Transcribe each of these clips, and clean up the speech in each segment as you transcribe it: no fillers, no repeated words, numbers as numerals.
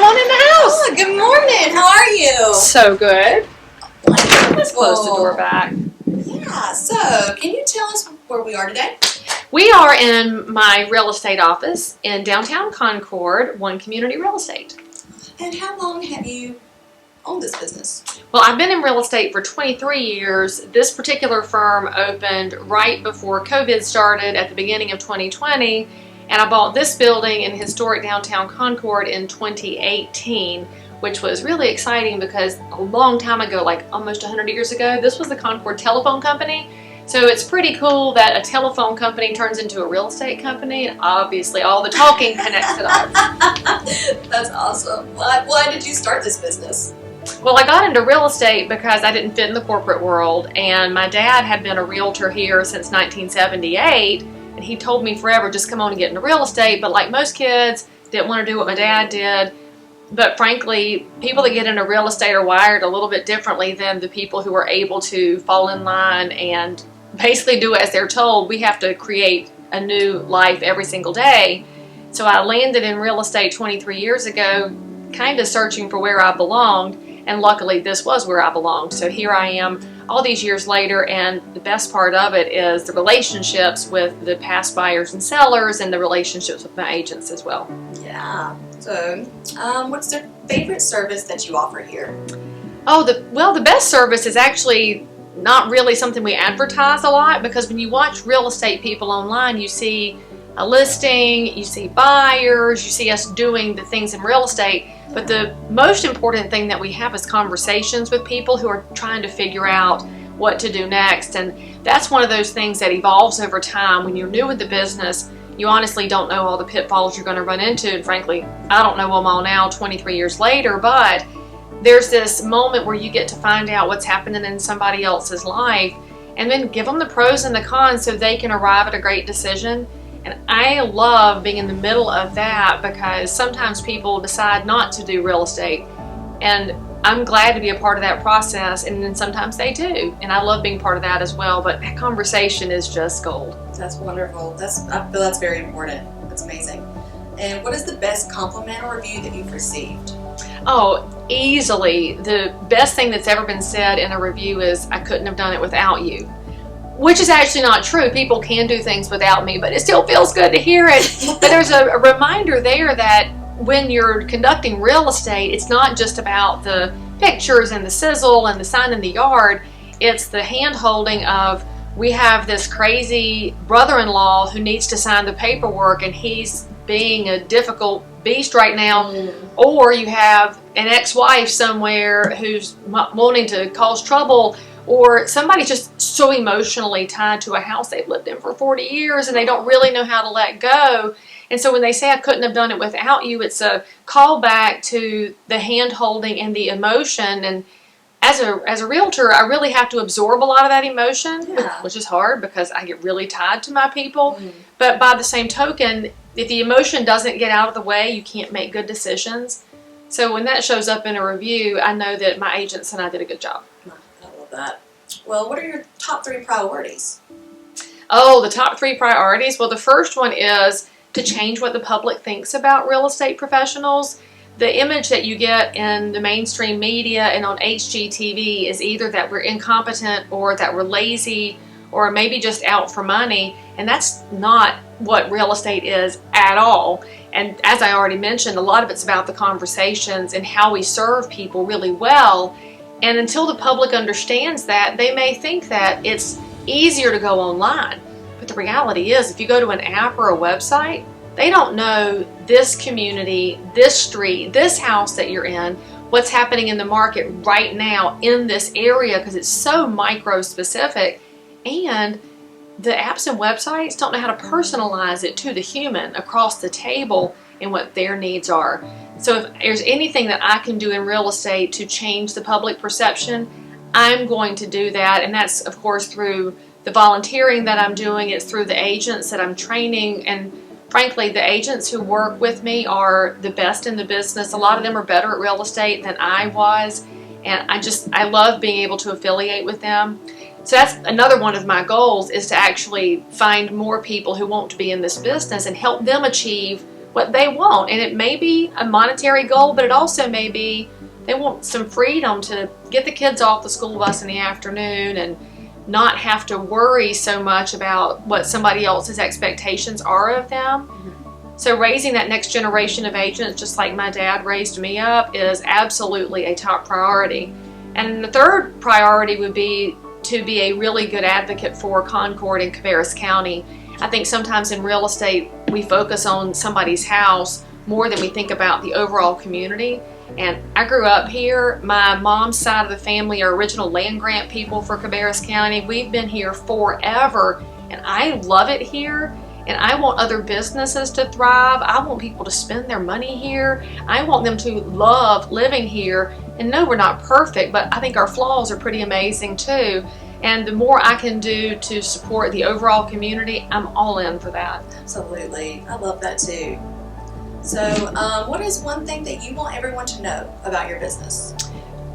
on in the house. Oh, good morning. How are you? So good. Let's close the door back. Yeah, so can you tell us where we are today? We are in my real estate office in downtown Concord, One Community Real Estate. And how long have you owned this business? Well, I've been in real estate for 23 years. This particular firm opened right before COVID started at the beginning of 2020, and I bought this building in historic downtown Concord in 2018, which was really exciting because a long time ago, like almost 100 years ago, this was the Concord Telephone Company. So it's pretty cool that a telephone company turns into a real estate company. Obviously, all the talking connects to that. That's awesome. Why did you start this business? Well, I got into real estate because I didn't fit in the corporate world, and my dad had been a realtor here since 1978, and he told me forever, just come on and get into real estate. But like most kids, didn't want to do what my dad did. But frankly, people that get into real estate are wired a little bit differently than the people who are able to fall in line and basically do as they're told. We have to create a new life every single day. So I landed in real estate 23 years ago, kind of searching for where I belonged, and luckily this was where I belonged. So here I am all these years later, and the best part of it is the relationships with the past buyers and sellers and the relationships with my agents as well. Yeah. So, what's the favorite service that you offer here? Oh, the best service is actually not really something we advertise a lot, because when you watch real estate people online, you see a listing, you see buyers, you see us doing the things in real estate. But the most important thing that we have is conversations with people who are trying to figure out what to do next. And that's one of those things that evolves over time. When you're new with the business, you honestly don't know all the pitfalls you're going to run into. And frankly, I don't know them all now, 23 years later, but there's this moment where you get to find out what's happening in somebody else's life and then give them the pros and the cons so they can arrive at a great decision. And I love being in the middle of that, because sometimes people decide not to do real estate, and I'm glad to be a part of that process, and then sometimes they do, and I love being part of that as well. But that conversation is just gold. That's wonderful. I feel that's very important. That's amazing. And what is the best compliment or review that you've received? Oh, easily the best thing that's ever been said in a review is, I couldn't have done it without you. Which is actually not true. People can do things without me, but it still feels good to hear it. But there's a reminder there that when you're conducting real estate, it's not just about the pictures and the sizzle and the sign in the yard. It's the hand-holding of, we have this crazy brother-in-law who needs to sign the paperwork, and he's being a difficult beast right now. Or you have an ex-wife somewhere who's wanting to cause trouble, or somebody's just so emotionally tied to a house they've lived in for 40 years and they don't really know how to let go. And so when they say, I couldn't have done it without you, it's a callback to the hand-holding and the emotion. And as a realtor, I really have to absorb a lot of that emotion, which is hard because I get really tied to my people. But by the same token, if the emotion doesn't get out of the way, you can't make good decisions. So when that shows up in a review, I know that my agents and I did a good job. That. Well, what are your top 3 priorities? Oh, the top 3 priorities? Well, the first one is to change what the public thinks about real estate professionals. The image that you get in the mainstream media and on HGTV is either that we're incompetent or that we're lazy or maybe just out for money, and that's not what real estate is at all. And as I already mentioned, a lot of it's about the conversations and how we serve people really well. And until the public understands that, they may think that it's easier to go online. But the reality is, if you go to an app or a website, they don't know this community, this street, this house that you're in, what's happening in the market right now in this area, because it's so micro-specific. And the apps and websites don't know how to personalize it to the human across the table and what their needs are. So if there's anything that I can do in real estate to change the public perception, I'm going to do that. And that's, of course, through the volunteering that I'm doing. It's through the agents that I'm training. And frankly, the agents who work with me are the best in the business. A lot of them are better at real estate than I was. And I love being able to affiliate with them. So that's another one of my goals, is to actually find more people who want to be in this business and help them achieve what they want. And it may be a monetary goal, but it also may be they want some freedom to get the kids off the school bus in the afternoon and not have to worry so much about what somebody else's expectations are of them. So raising that next generation of agents, just like my dad raised me up, is absolutely a top priority. And the third priority would be to be a really good advocate for Concord and Cabarrus County. I think sometimes in real estate, we focus on somebody's house more than we think about the overall community. And I grew up here. My mom's side of the family are original land grant people for Cabarrus County. We've been here forever, and I love it here. And I want other businesses to thrive. I want people to spend their money here. I want them to love living here. And no, we're not perfect, but I think our flaws are pretty amazing too. And the more I can do to support the overall community, I'm all in for that. Absolutely. I love that too. So what is one thing that you want everyone to know about your business?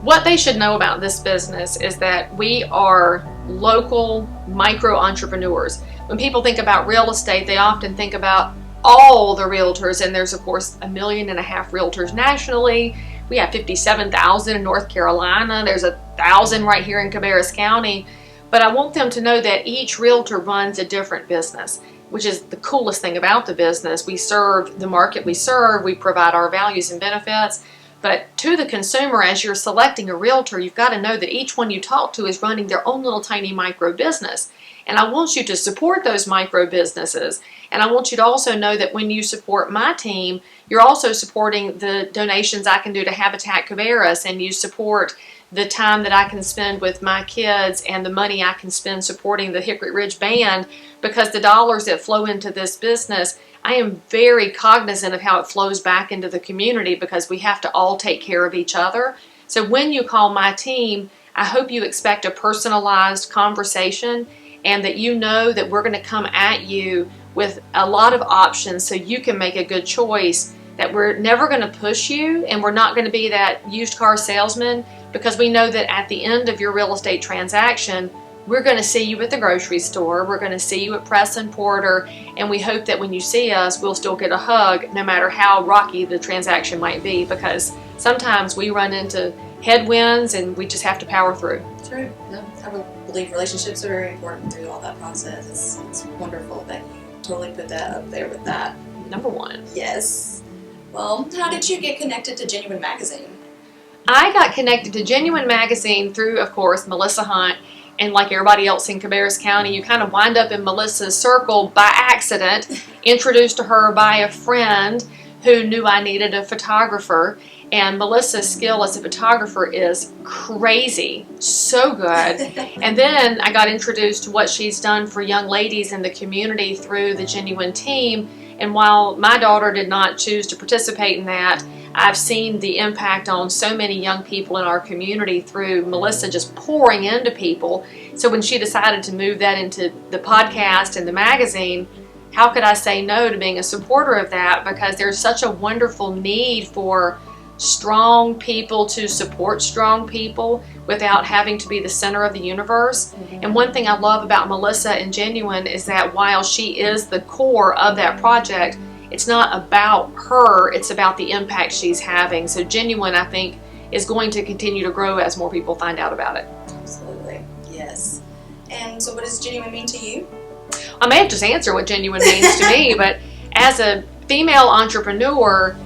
What they should know about this business is that we are local micro entrepreneurs. When people think about real estate, they often think about all the realtors, and there's of course 1.5 million realtors nationally. We have 57,000 in North Carolina. There's 1,000 right here in Cabarrus County. But I want them to know that each realtor runs a different business, which is the coolest thing about the business. We serve the market we serve. We provide our values and benefits. But to the consumer, as you're selecting a realtor, you've got to know that each one you talk to is running their own little tiny micro business. And I want you to support those micro businesses. And I want you to also know that when you support my team, you're also supporting the donations I can do to Habitat Cabarrus, and you support the time that I can spend with my kids and the money I can spend supporting the Hickory Ridge Band, because the dollars that flow into this business, I am very cognizant of how it flows back into the community, because we have to all take care of each other. So when you call my team, I hope you expect a personalized conversation, and that you know that we're going to come at you with a lot of options so you can make a good choice, that we're never going to push you, and we're not going to be that used car salesman, because we know that at the end of your real estate transaction, we're going to see you at the grocery store, we're going to see you at Press and Porter, and we hope that when you see us, we'll still get a hug no matter how rocky the transaction might be, because sometimes we run into headwinds and we just have to power through. True. No, I believe relationships are very important through all that process. It's wonderful that you totally put that up there with that. Number one. Yes. Well, how did you get connected to Genuine Magazine? I got connected to Genuine Magazine through, of course, Melissa Hunt. And like everybody else in Cabarrus County, you kind of wind up in Melissa's circle by accident, introduced to her by a friend who knew I needed a photographer. And Melissa's skill as a photographer is crazy, so good. And then I got introduced to what she's done for young ladies in the community through the Genuine team. And while my daughter did not choose to participate in that, I've seen the impact on so many young people in our community through Melissa just pouring into people. So when she decided to move that into the podcast and the magazine, how could I say no to being a supporter of that? Because there's such a wonderful need for strong people to support strong people without having to be the center of the universe. And one thing I love about Melissa and Genuine is that while she is the core of that project, it's not about her, it's about the impact she's having. So Genuine, I think, is going to continue to grow as more people find out about it. Absolutely, yes. And so what does Genuine mean to you? I may have just answered what Genuine means to me, but as a female entrepreneur,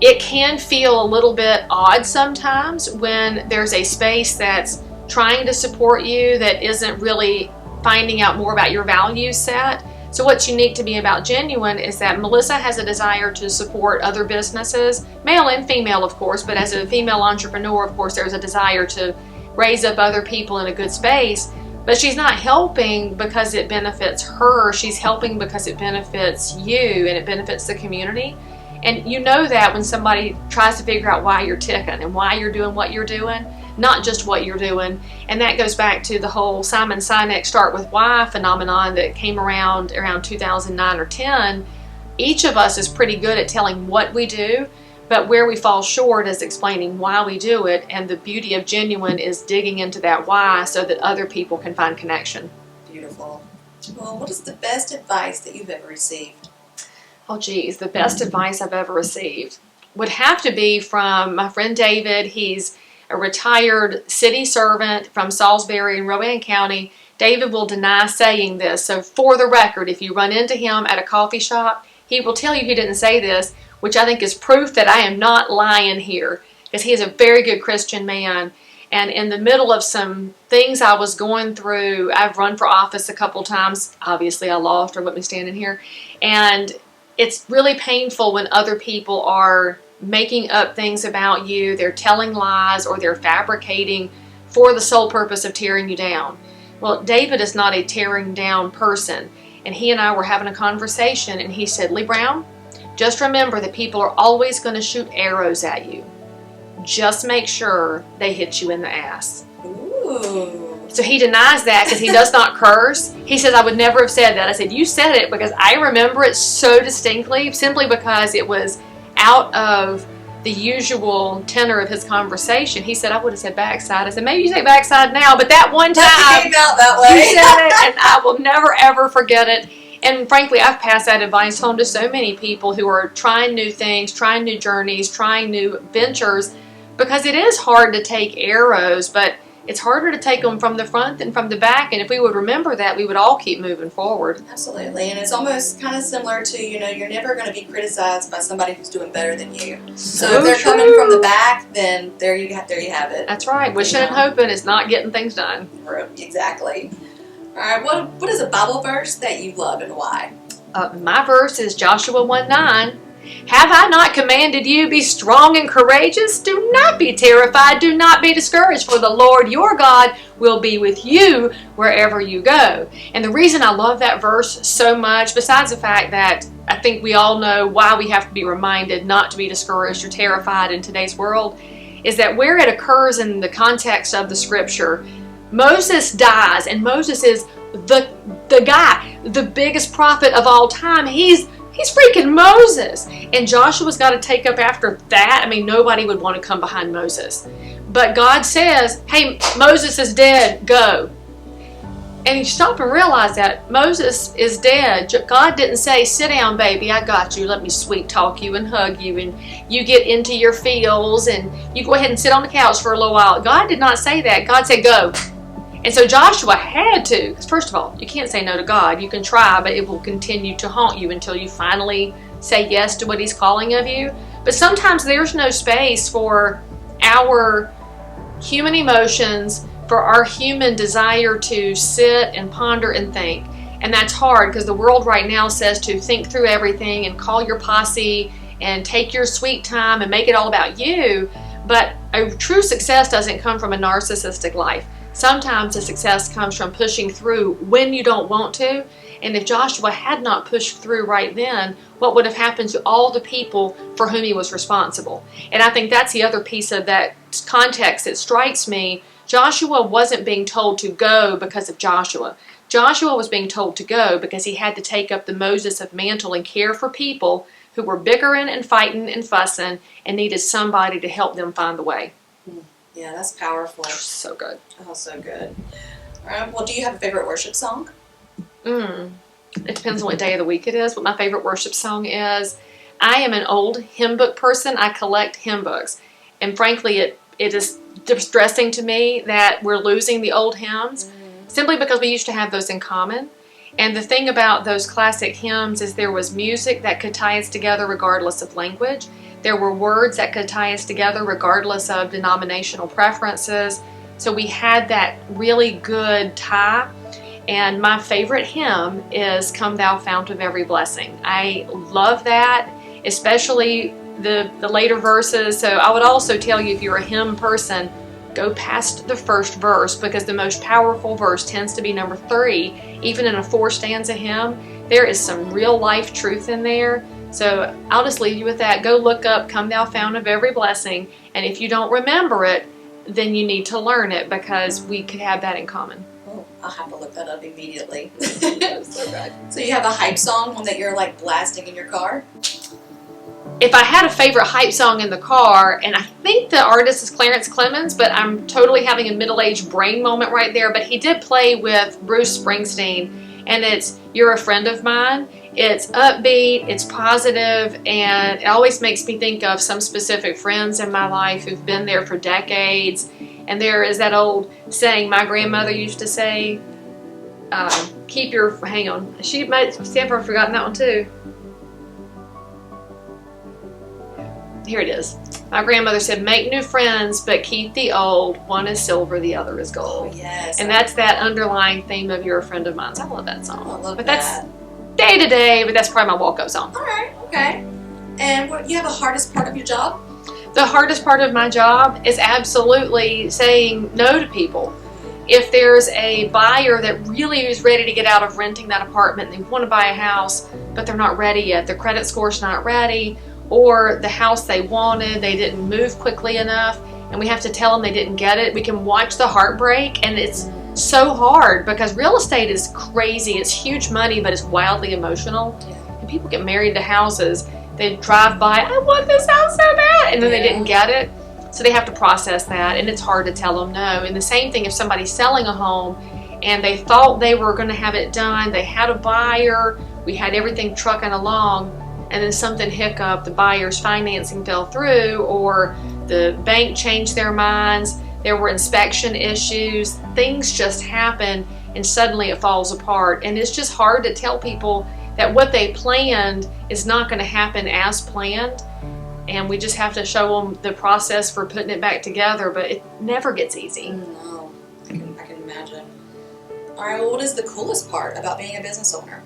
it can feel a little bit odd sometimes when there's a space that's trying to support you that isn't really finding out more about your value set. So what's unique to me about Genuine is that Melissa has a desire to support other businesses, male and female of course, but as a female entrepreneur, of course, there's a desire to raise up other people in a good space. But she's not helping because it benefits her, she's helping because it benefits you and it benefits the community. And you know that when somebody tries to figure out why you're ticking and why you're doing what you're doing, not just what you're doing. And that goes back to the whole Simon Sinek Start With Why phenomenon that came around 2009 or 10. Each of us is pretty good at telling what we do, but where we fall short is explaining why we do it. And the beauty of Genuine is digging into that why so that other people can find connection. Beautiful. Well, what is the best advice that you've ever received? Oh, geez, the best advice I've ever received would have to be from my friend David. He's a retired city servant from Salisbury in Rowan County. David will deny saying this. So for the record, if you run into him at a coffee shop, he will tell you he didn't say this, which I think is proof that I am not lying here, because he is a very good Christian man. And in the middle of some things I was going through, I've run for office a couple times. Obviously, I lost, or let me stand in here. And it's really painful when other people are making up things about you. They're telling lies, or they're fabricating for the sole purpose of tearing you down. Well, David is not a tearing down person. And he and I were having a conversation, and he said, Lee Brown, just remember that people are always going to shoot arrows at you. Just make sure they hit you in the ass. Ooh. So he denies that because he does not curse. He says, I would never have said that. I said, you said it, because I remember it so distinctly, simply because it was out of the usual tenor of his conversation. He said, I would have said backside. I said, maybe you say backside now, but that one time it came out that way. you said it, and I will never ever forget it. And frankly, I've passed that advice on to so many people who are trying new things, trying new journeys, trying new ventures, because it is hard to take arrows, but it's harder to take them from the front than from the back. And if we would remember that, we would all keep moving forward. Absolutely. And it's almost kind of similar to, you're never going to be criticized by somebody who's doing better than you. So if they're coming from the back, then there you have it. That's right. Wishing and hoping is not getting things done. Exactly. All right. What is a Bible verse that you love, and why? My verse is Joshua 1:9. Have I not commanded you, be strong and courageous? Do not be terrified, do not be discouraged, for the Lord your God will be with you wherever you go. And the reason I love that verse so much, besides the fact that I think we all know why we have to be reminded not to be discouraged or terrified in today's world, is that where it occurs in the context of the scripture, Moses dies, and Moses is the guy, the biggest prophet of all time. He's freaking Moses. And Joshua's got to take up after that. I mean, nobody would want to come behind Moses. But God says, hey, Moses is dead, go. And you stop and realize that Moses is dead. God didn't say, sit down, baby, I got you. Let me sweet talk you and hug you, and you get into your feels, and you go ahead and sit on the couch for a little while. God did not say that. God said, go. And so Joshua had to, because first of all, you can't say no to God. You can try, but it will continue to haunt you until you finally say yes to what He's calling of you. But sometimes there's no space for our human emotions, for our human desire to sit and ponder and think. And that's hard, because the world right now says to think through everything and call your posse and take your sweet time and make it all about you. But a true success doesn't come from a narcissistic life. Sometimes the success comes from pushing through when you don't want to. And if Joshua had not pushed through right then, what would have happened to all the people for whom he was responsible? And I think that's the other piece of that context that strikes me. Joshua wasn't being told to go because of Joshua. Joshua was being told to go because he had to take up the Moses of mantle and care for people who were bickering and fighting and fussing and needed somebody to help them find the way. Yeah, that's powerful. So good. Oh, so good. All right. Well, do you have a favorite worship song? It depends on what day of the week it is. What my favorite worship song is. I am an old hymn book person. I collect hymn books. And frankly, it is distressing to me that we're losing the old hymns simply because we used to have those in common. And the thing about those classic hymns is there was music that could tie us together regardless of language. There were words that could tie us together regardless of denominational preferences. So we had that really good tie. And my favorite hymn is Come Thou Fount of Every Blessing. I love that, especially the later verses. So I would also tell you, if you're a hymn person, go past the first verse, because the most powerful verse tends to be number 3. Even in a 4-stanza hymn, there is some real life truth in there. So I'll just leave you with that. Go look up Come Thou Fount of Every Blessing. And if you don't remember it, then you need to learn it, because we could have that in common. Oh, I'll have to look that up immediately. So good. So you have a hype song, one that you're like blasting in your car? If I had a favorite hype song in the car, and I think the artist is Clarence Clemens, but I'm totally having a middle-aged brain moment right there, but he did play with Bruce Springsteen, and it's You're a Friend of Mine. It's upbeat, it's positive, and it always makes me think of some specific friends in my life who've been there for decades. And there is that old saying my grandmother used to say, hang on, she might have forgotten that one too. Here it is. My grandmother said, make new friends, but keep the old. One is silver, the other is gold. Oh, yes. And that's that underlying theme of You're a Friend of Mine. So I love that song. I love but that. That's day to day, but that's probably my walk-up song. All right, okay. And what you have the hardest part of your job? The hardest part of my job is absolutely saying no to people. If there's a buyer that really is ready to get out of renting that apartment and they want to buy a house, but they're not ready yet, their credit score's not ready, or the house they wanted, they didn't move quickly enough, and we have to tell them they didn't get it, we can watch the heartbreak, and it's so hard because real estate is crazy. It's huge money, but it's wildly emotional. And people get married to houses. They drive by, I want this house so bad, and then they didn't get it. So they have to process that, and it's hard to tell them no. And the same thing if somebody's selling a home and they thought they were going to have it done, they had a buyer, we had everything trucking along, and then something hiccup, the buyer's financing fell through, or the bank changed their minds, there were inspection issues, things just happen, and suddenly it falls apart. And it's just hard to tell people that what they planned is not going to happen as planned, and we just have to show them the process for putting it back together, but it never gets easy. No, I can imagine. All right, well, what is the coolest part about being a business owner?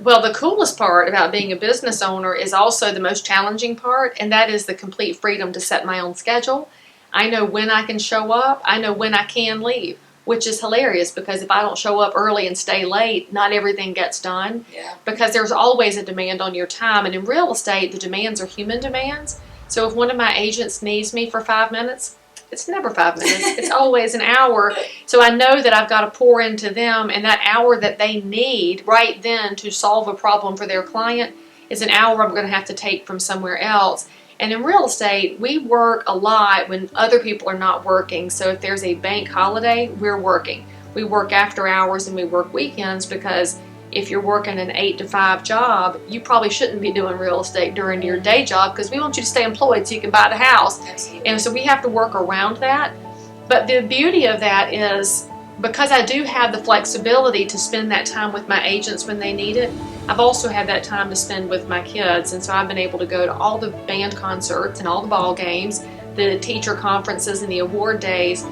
Well, the coolest part about being a business owner is also the most challenging part, and that is the complete freedom to set my own schedule. I know when I can show up, I know when I can leave, which is hilarious because if I don't show up early and stay late, not everything gets done. Yeah. Because there's always a demand on your time, and in real estate, the demands are human demands. So if one of my agents needs me for 5 minutes, it's never 5 minutes. It's always an hour. So I know that I've got to pour into them, and that hour that they need right then to solve a problem for their client is an hour I'm going to have to take from somewhere else. And in real estate, we work a lot when other people are not working. So if there's a bank holiday, we're working. We work after hours and we work weekends because if you're working an 8 to 5 job, you probably shouldn't be doing real estate during your day job because we want you to stay employed so you can buy the house. Absolutely. And so we have to work around that. But the beauty of that is because I do have the flexibility to spend that time with my agents when they need it, I've also had that time to spend with my kids. And so I've been able to go to all the band concerts and all the ball games, the teacher conferences and the award days.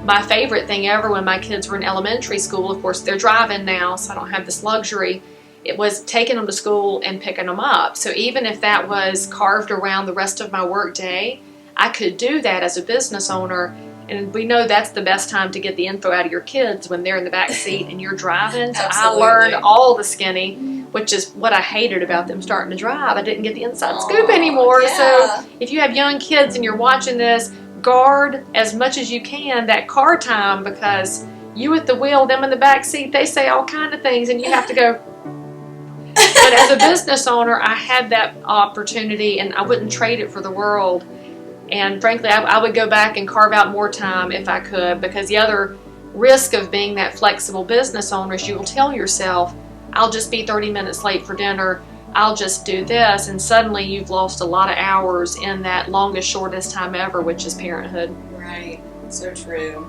My favorite thing ever when my kids were in elementary school, of course they're driving now, so I don't have this luxury, it was taking them to school and picking them up. So even if that was carved around the rest of my work day, I could do that as a business owner. And we know that's the best time to get the info out of your kids when they're in the back seat and you're driving. So I learned all the skinny, which is what I hated about them starting to drive. I didn't get the inside scoop anymore. Yeah. So if you have young kids and you're watching this, guard as much as you can that car time because you at the wheel, them in the back seat, they say all kind of things and you have to go. But as a business owner, I had that opportunity and I wouldn't trade it for the world. And frankly, I would go back and carve out more time if I could, because the other risk of being that flexible business owner is you will tell yourself, I'll just be 30 minutes late for dinner, I'll just do this, and suddenly you've lost a lot of hours in that longest, shortest time ever, which is parenthood. Right, so true.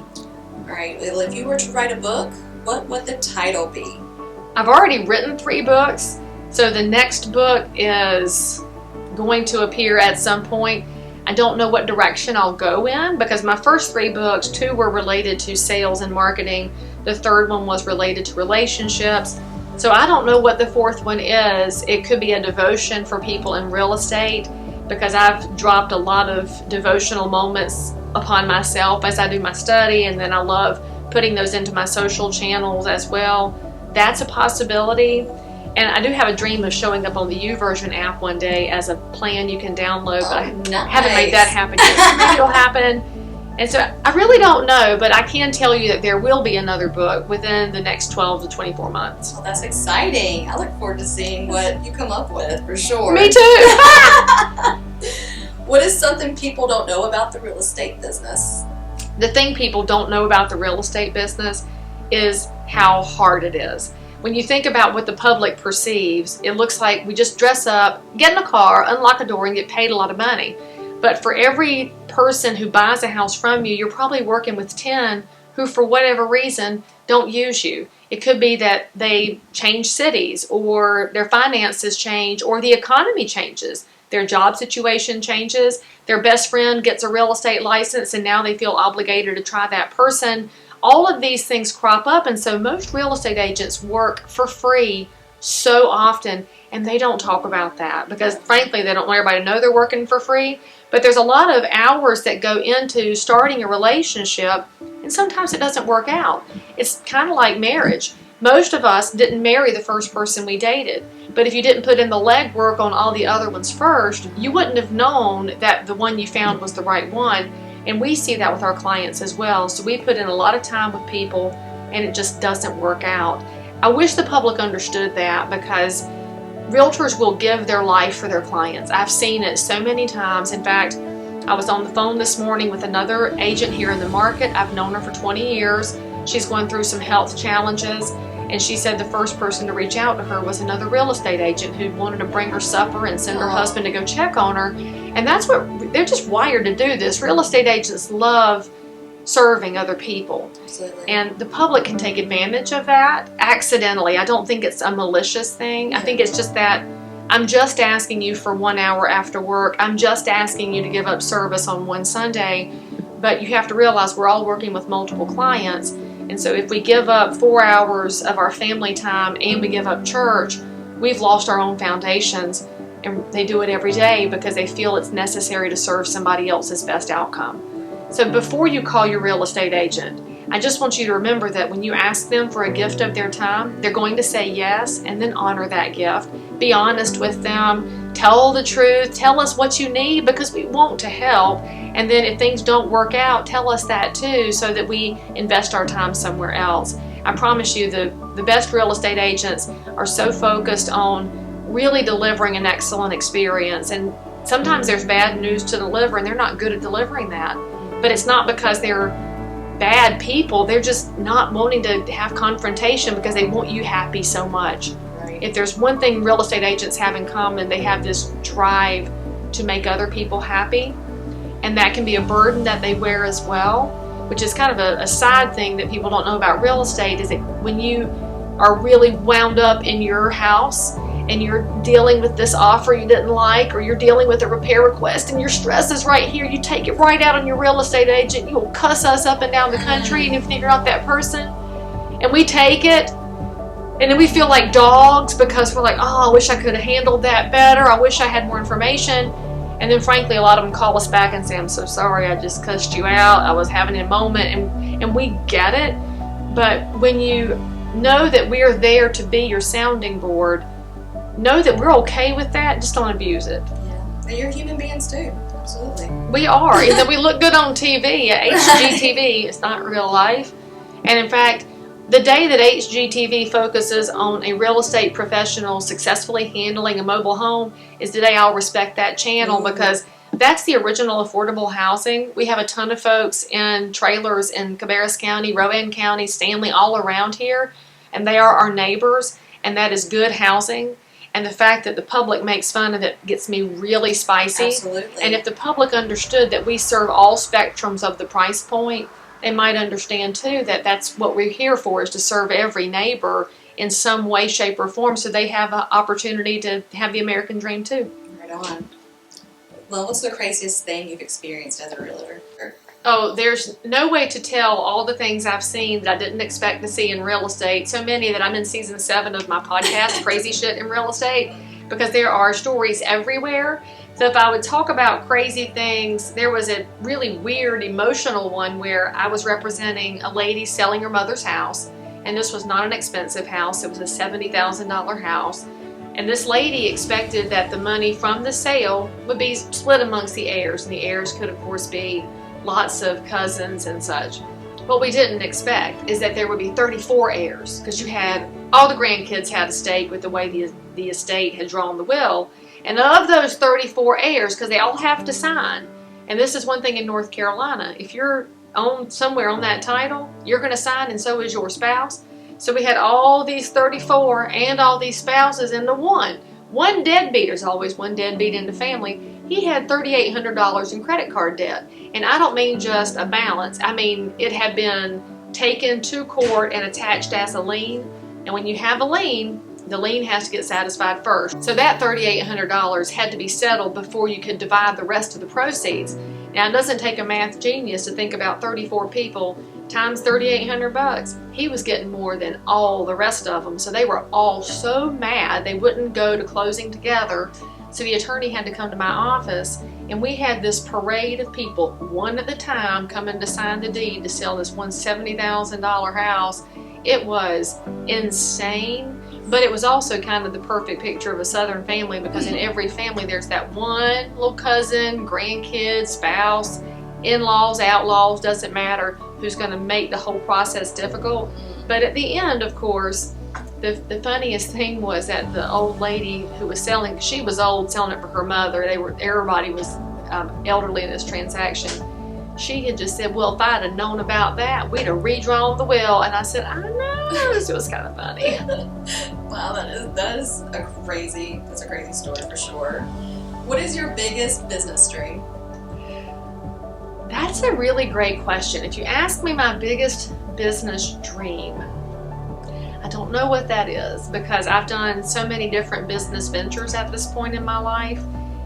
All right, well, if you were to write a book, what would the title be? I've already written 3 books, so the next book is going to appear at some point. I don't know what direction I'll go in because my first 3 books, 2 were related to sales and marketing. The third one was related to relationships. So I don't know what the 4th one is. It could be a devotion for people in real estate because I've dropped a lot of devotional moments upon myself as I do my study, and then I love putting those into my social channels as well. That's a possibility. And I do have a dream of showing up on the YouVersion app one day as a plan you can download, but I haven't made that happen yet. Maybe it'll happen. And so I really don't know, but I can tell you that there will be another book within the next 12 to 24 months. Well, that's exciting. I look forward to seeing what you come up with, for sure. Me too. What is something people don't know about the real estate business? The thing people don't know about the real estate business is how hard it is. when you think about what the public perceives, it looks like we just dress up, get in a car, unlock a door, and get paid a lot of money. But for every person who buys a house from you, you're probably working with 10 who, for whatever reason, don't use you. It could be that they change cities, or their finances change, or the economy changes. Their job situation changes. Their best friend gets a real estate license, and now they feel obligated to try that person. All of these things crop up, and so most real estate agents work for free so often, and they don't talk about that because, frankly, they don't want everybody to know they're working for free. But there's a lot of hours that go into starting a relationship, and sometimes it doesn't work out. It's kind of like marriage. Most of us didn't marry the first person we dated, but if you didn't put in the legwork on all the other ones first, you wouldn't have known that the one you found was the right one. And we see that with our clients as well. So we put in a lot of time with people, and it just doesn't work out. I wish the public understood that, because realtors will give their life for their clients. I've seen it so many times. In fact, I was on the phone this morning with another agent here in the market. I've known her for 20 years. She's going through some health challenges, and she said the first person to reach out to her was another real estate agent who wanted to bring her supper and send her husband to go check on her. And that's what they're just wired to do this. Real estate agents love serving other people. Absolutely. And the public can take advantage of that accidentally. I don't think it's a malicious thing. I think it's just that I'm just asking you for 1 hour after work. I'm just asking you to give up service on one Sunday. But you have to realize we're all working with multiple clients. And so if we give up 4 hours of our family time and we give up church, we've lost our own foundations. And they do it every day because they feel it's necessary to serve somebody else's best outcome. So before you call your real estate agent, I just want you to remember that when you ask them for a gift of their time, they're going to say yes, and then honor that gift. Be honest with them. Tell the truth. Tell us what you need, because we want to help. And then if things don't work out, tell us that too, so that we invest our time somewhere else. I promise you, the best real estate agents are so focused on really delivering an excellent experience. And sometimes there's bad news to deliver, and they're not good at delivering that. But it's not because they're bad people. They're just not wanting to have confrontation because they want you happy so much. Right. If there's one thing real estate agents have in common, they have this drive to make other people happy. And that can be a burden that they wear as well, which is kind of a side thing that people don't know about real estate, is that when you are really wound up in your house and you're dealing with this offer you didn't like, or you're dealing with a repair request and your stress is right here, you take it right out on your real estate agent. You'll cuss us up and down the country and you figure out that person. And we take it, and then we feel like dogs because we're like, oh, I wish I could have handled that better. I wish I had more information. And then frankly, a lot of them call us back and say, I'm so sorry, I just cussed you out. I was having a moment. And we get it. But when you know that we are there to be your sounding board, know that we're okay with that. Just don't abuse it. Yeah. And you're human beings too. Absolutely. We are. And then we look good on TV. HGTV, it's not real life. And in fact, the day that HGTV focuses on a real estate professional successfully handling a mobile home is the day I'll respect that channel, because that's the original affordable housing. We have a ton of folks in trailers in Cabarrus County, Rowan County, Stanley, all around here, and they are our neighbors, and that is good housing. And the fact that the public makes fun of it gets me really spicy. Absolutely. And if the public understood that we serve all spectrums of the price point, they might understand too that that's what we're here for, is to serve every neighbor in some way, shape, or form, so they have an opportunity to have the American dream too. Right on. Well, what's the craziest thing you've experienced as a realtor? Oh, there's no way to tell all the things I've seen that I didn't expect to see in real estate. So many that I'm in season 7 of my podcast, Crazy Shit in Real Estate, because there are stories everywhere. So if I would talk about crazy things, there was a really weird, emotional one where I was representing a lady selling her mother's house. And this was not an expensive house. It was a $70,000 house. And this lady expected that the money from the sale would be split amongst the heirs. And the heirs could, of course, be lots of cousins and such. What we didn't expect is that there would be 34 heirs, because you had all the grandkids had a stake with the way the estate had drawn the will. And of those 34 heirs, because they all have to sign, and this is one thing in North Carolina, if you're on somewhere on that title, you're going to sign, and so is your spouse. So we had all these 34 and all these spouses into one. One deadbeat, there's always one deadbeat in the family. He had $3,800 in credit card debt. And I don't mean just a balance. I mean, it had been taken to court and attached as a lien. And when you have a lien, the lien has to get satisfied first. So that $3,800 had to be settled before you could divide the rest of the proceeds. Now, it doesn't take a math genius to think about 34 people times $3,800. He was getting more than all the rest of them. So they were all so mad they wouldn't go to closing together. So the attorney had to come to my office, and we had this parade of people, one at a time, coming to sign the deed to sell this $170,000 house. It was insane, but it was also kind of the perfect picture of a Southern family, because in every family there's that one little cousin, grandkid, spouse, in-laws, outlaws, doesn't matter, who's going to make the whole process difficult. But at the end, of course, the funniest thing was that the old lady who was selling, she was old, selling it for her mother. Everybody was elderly in this transaction. She had just said, "Well, if I'd have known about that, we'd have redrawn the will." And I said, "I know." It was kind of funny. Wow, that's a crazy story for sure. What is your biggest business dream? That's a really great question. If you ask me my biggest business dream, I don't know what that is, because I've done so many different business ventures at this point in my life,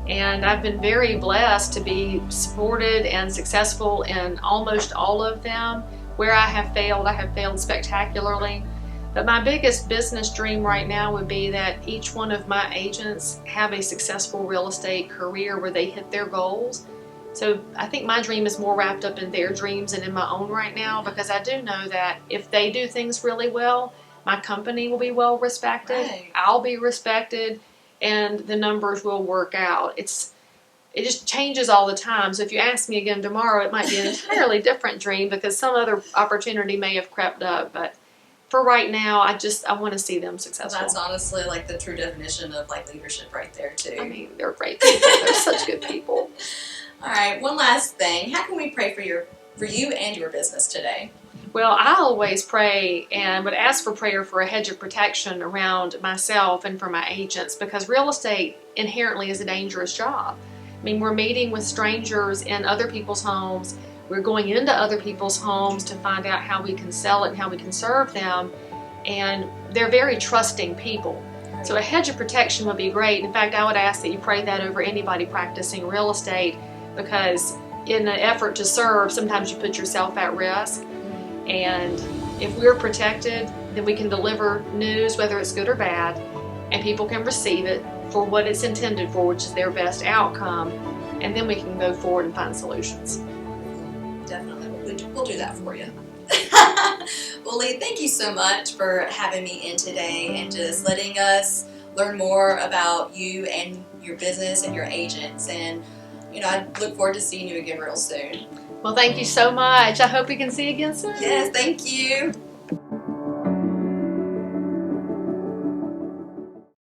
and I've been very blessed to be supported and successful in almost all of them. Where I have failed spectacularly. But my biggest business dream right now would be that each one of my agents have a successful real estate career where they hit their goals. So I think my dream is more wrapped up in their dreams than in my own right now, because I do know that if they do things really well, my company will be well respected, right. I'll be respected, and the numbers will work out. It just changes all the time. So if you ask me again tomorrow, it might be an entirely different dream, because some other opportunity may have crept up. But for right now, I want to see them successful. Well, that's honestly like the true definition of like leadership right there too. I mean, they're great people. They're such good people. All right, one last thing. How can we pray for you and your business today? Well, I always pray and would ask for prayer for a hedge of protection around myself and for my agents, because real estate inherently is a dangerous job. I mean, we're meeting with strangers in other people's homes. We're going into other people's homes to find out how we can sell it and how we can serve them. And they're very trusting people. So a hedge of protection would be great. In fact, I would ask that you pray that over anybody practicing real estate, because in an effort to serve, sometimes you put yourself at risk. And if we're protected, then we can deliver news, whether it's good or bad, and people can receive it for what it's intended for, which is their best outcome, and then we can go forward and find solutions. Definitely. We'll do that for you. Well, Lee, thank you so much for having me in today and just letting us learn more about you and your business and your agents. And, I look forward to seeing you again real soon. Well, thank you so much. I hope we can see you again soon. Yes, thank you.